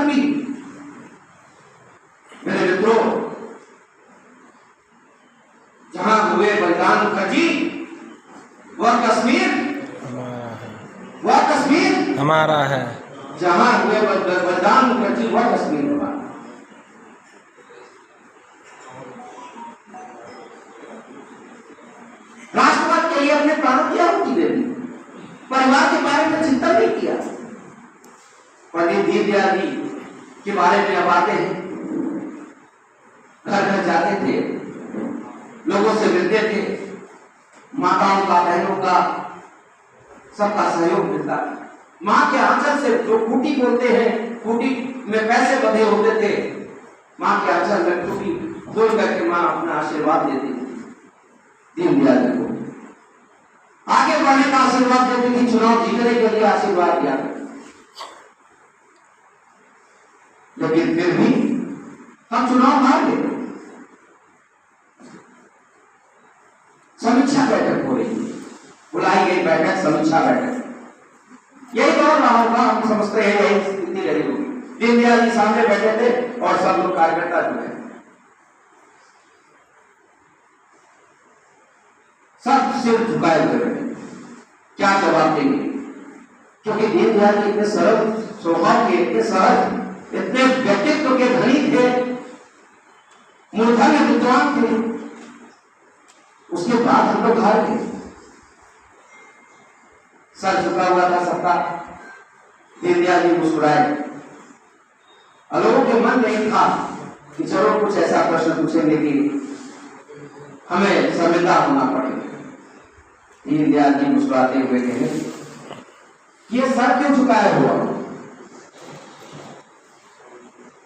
की। मेरे मित्रों, जहां हुए बलिदान मुखर्जी, वह कश्मीर हमारा है। जहां हुए बलिदान मुखर्जी, वह कश्मीर हमारा। राष्ट्रवाद के लिए अपने प्राणों की आहुति दे दी, परिवार के बारे में चिंतन नहीं किया। पंडित दीनदयाल जी के बारे में अब आते हैं, घर घर जाते थे, लोगों से मिलते थे, माताओं का, बहनों का, सबका सहयोग मिलता था। माँ के आंचल से जो खूंटी बोलते हैं, खूंटी में पैसे बंधे होते थे, माँ के आंचल में खूंटी खोल करके माँ अपना आशीर्वाद देती थी दीनदयाल जी को, आगे बढ़ने का आशीर्वाद देती थी, चुनाव जीतने के लिए आशीर्वाद दिया। लेकिन फिर भी हम चुनाव हार गए। समीक्षा बैठक हो रही, बुलाई गई बैठक, समीक्षा बैठक, यही दौर रहा होगा, हम समझते हैं यही स्थिति रही होगी। दीनदयाल जी सामने बैठे थे और सब लोग कार्यकर्ता जुटे, सब सिर झुकाए हुए बैठे, क्या जवाब देंगे? क्योंकि दीनदयाल जी इतने सरल स्वभाव के, इतने सरल, इतने व्यक्तित्व के धनी थे, मूर्धन्य विद्वान थे, उसके बाद हम लोग हार गए। सर झुका हुआ था सबका। दीनदयाल जी मुस्कुराए। लोगों के मन में ही था कि चलो कुछ ऐसा प्रश्न पूछेंगे कि हमें शर्मिंदा होना पड़ेगा। दीनदयाल जी मुस्कुराते हुए कहे, ये सर क्यों झुकाए हुआ?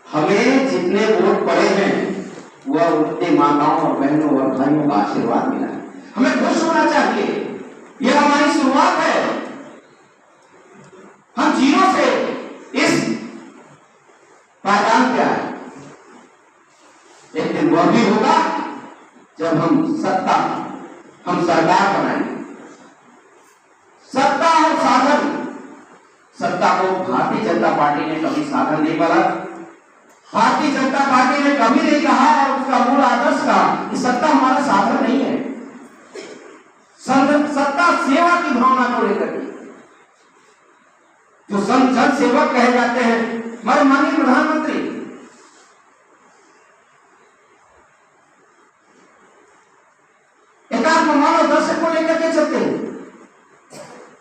हमें जितने वोट पड़े हैं वह उतने माताओं और बहनों और भाइयों का आशीर्वाद मिला है। हमें खुश होना चाहिए, यह हमारी शुरुआत है। हम जीरो से इस पायदान पे आए। एक दिन वह भी होगा जब हम सरकार बनाएंगे। सत्ता और साधन, सत्ता को भारतीय जनता पार्टी ने कभी साधन नहीं बोला। भारतीय जनता पार्टी ने कभी नहीं कहा और उसका मूल आदर्श कहा कि सत्ता हमारा साधन नहीं है। सत्ता सेवा की भावना को लेकर के जो जन सेवक कहे जाते हैं, हमारे माननीय प्रधानमंत्री, एकात्म मानव दर्शन को लेकर के चलते हैं,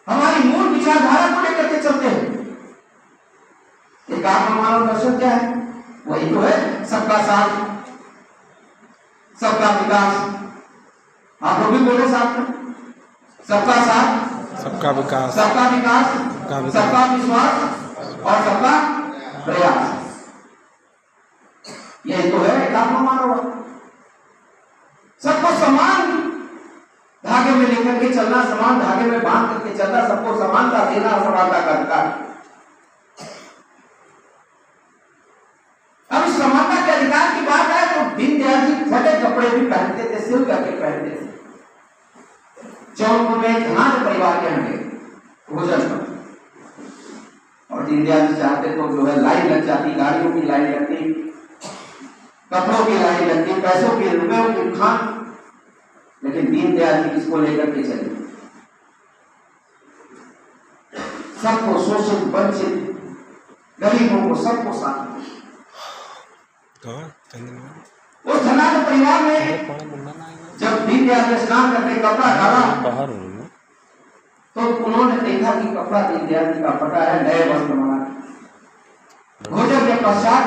हमारी मूल विचारधारा को लेकर के चलते हैं। एकात्म मानव दर्शन क्या है? वही तो है सबका साथ, सबका विकास। आप लोग भी बोले साथ में, सबका साथ, सबका विकास, सबका विकास, सबका विश्वास और सबका प्रयास। यही तो है एकात्म मानव। सबको समान धागे में लेकर के चलना, समान धागे में बांध करके चलना, सबको समानता देना, समानता का अधिकार। अब इस समानता के अधिकार की बात है तो दीनदयाल जी फटे कपड़े भी पहनते थे, सिल करके पहनते थे। जौनपुर में धनाढ्य परिवार के यहाँ गए भोजन पर, और दीनदयाल जी चाहते तो जो है लाइन लग जाती, गाड़ियों की लाइन लगती, कपड़ों की लाइन लगती, पैसों की, रुपयों की खान। लेकिन दीनदयाल जी किसको लेकर के चले? सबको, शोषित, वंचित, गरीबों को, सबको साथ। उस धनाढ्य परिवार में जब दीनदयाल ने स्नान करके कपड़ा डाला तो उन्होंने देखा कि कपड़ा दीनदयाल जी का फटा है, नए वस्त्र बना। भोजन के पश्चात